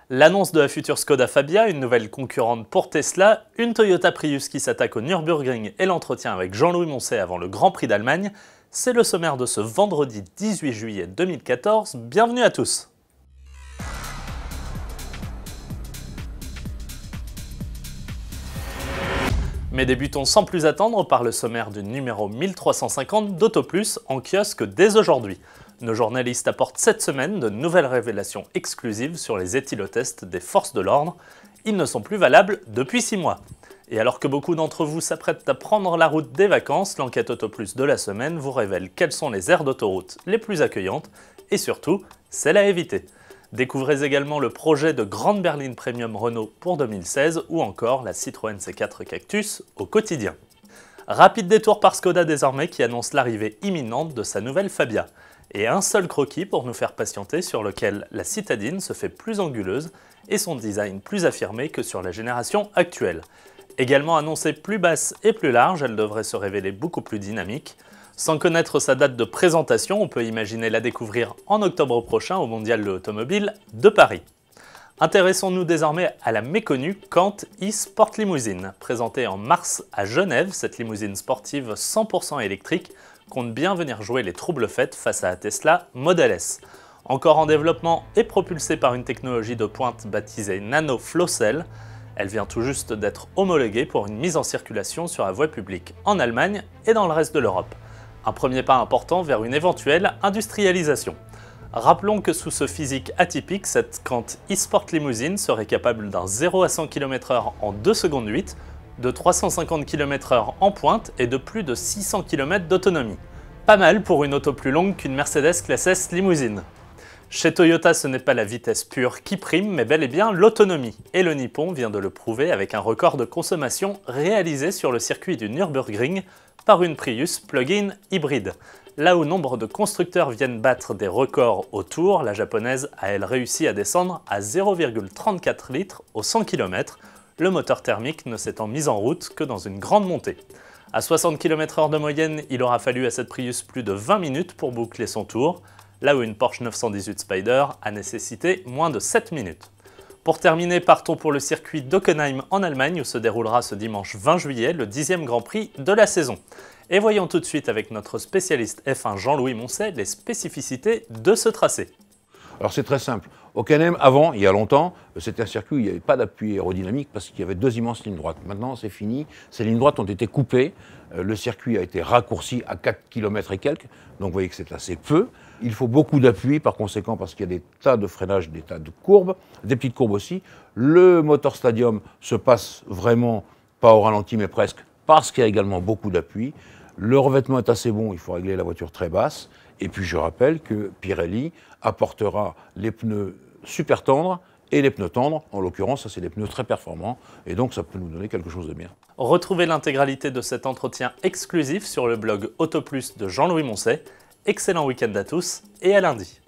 L'annonce de la future Skoda Fabia, une nouvelle concurrente pour Tesla, une Toyota Prius qui s'attaque au Nürburgring et l'entretien avec Jean-Louis Moncey avant le Grand Prix d'Allemagne, c'est le sommaire de ce vendredi 18 juillet 2014. Bienvenue à tous. Mais débutons sans plus attendre par le sommaire du numéro 1350 d'AutoPlus en kiosque dès aujourd'hui. Nos journalistes apportent cette semaine de nouvelles révélations exclusives sur les éthylotests des forces de l'ordre. Ils ne sont plus valables depuis 6 mois. Et alors que beaucoup d'entre vous s'apprêtent à prendre la route des vacances, l'enquête AutoPlus de la semaine vous révèle quelles sont les aires d'autoroute les plus accueillantes et surtout, celles à éviter. Découvrez également le projet de grande berline premium Renault pour 2016 ou encore la Citroën C4 Cactus au quotidien. Rapide détour par Skoda désormais qui annonce l'arrivée imminente de sa nouvelle Fabia. Et un seul croquis pour nous faire patienter sur lequel la citadine se fait plus anguleuse et son design plus affirmé que sur la génération actuelle. Également annoncée plus basse et plus large, elle devrait se révéler beaucoup plus dynamique. Sans connaître sa date de présentation, on peut imaginer la découvrir en octobre prochain au Mondial de l'Automobile de Paris. Intéressons-nous désormais à la méconnue Kant e-Sport Limousine. Présentée en mars à Genève, cette limousine sportive 100% électrique compte bien venir jouer les troubles faits face à la Tesla Model S. Encore en développement et propulsée par une technologie de pointe baptisée Nano Flow Cell, elle vient tout juste d'être homologuée pour une mise en circulation sur la voie publique en Allemagne et dans le reste de l'Europe. Un premier pas important vers une éventuelle industrialisation. Rappelons que sous ce physique atypique, cette Kant e-Sport Limousine serait capable d'un 0 à 100 km/h en 2 secondes 8, de 350 km/h en pointe et de plus de 600 km d'autonomie. Pas mal pour une auto plus longue qu'une Mercedes classe S limousine. Chez Toyota, ce n'est pas la vitesse pure qui prime, mais bel et bien l'autonomie. Et le Nippon vient de le prouver avec un record de consommation réalisé sur le circuit du Nürburgring par une Prius plug-in hybride. Là où nombre de constructeurs viennent battre des records au Tour, la japonaise a elle réussi à descendre à 0,34 litres au 100 km, le moteur thermique ne s'étant mis en route que dans une grande montée. À 60 km/h de moyenne, il aura fallu à cette Prius plus de 20 minutes pour boucler son tour, là où une Porsche 918 Spyder a nécessité moins de 7 minutes. Pour terminer, partons pour le circuit d'Hockenheim en Allemagne où se déroulera ce dimanche 20 juillet le 10e Grand Prix de la saison. Et voyons tout de suite avec notre spécialiste F1 Jean-Louis Moncey les spécificités de ce tracé. Alors c'est très simple. Hockenheim, avant, il y a longtemps, c'était un circuit où il n'y avait pas d'appui aérodynamique parce qu'il y avait 2 immenses lignes droites. Maintenant, c'est fini. Ces lignes droites ont été coupées. Le circuit a été raccourci à 4 km et quelques. Donc vous voyez que c'est assez peu. Il faut beaucoup d'appui par conséquent parce qu'il y a des tas de freinages, des tas de courbes, des petites courbes aussi. Le moteur Stadium se passe vraiment, pas au ralenti mais presque, parce qu'il y a également beaucoup d'appui. Le revêtement est assez bon, il faut régler la voiture très basse. Et puis je rappelle que Pirelli apportera les pneus super tendres et les pneus tendres. En l'occurrence, ça c'est des pneus très performants et donc ça peut nous donner quelque chose de bien. Retrouvez l'intégralité de cet entretien exclusif sur le blog AutoPlus de Jean-Louis Moncey. Excellent week-end à tous et à lundi.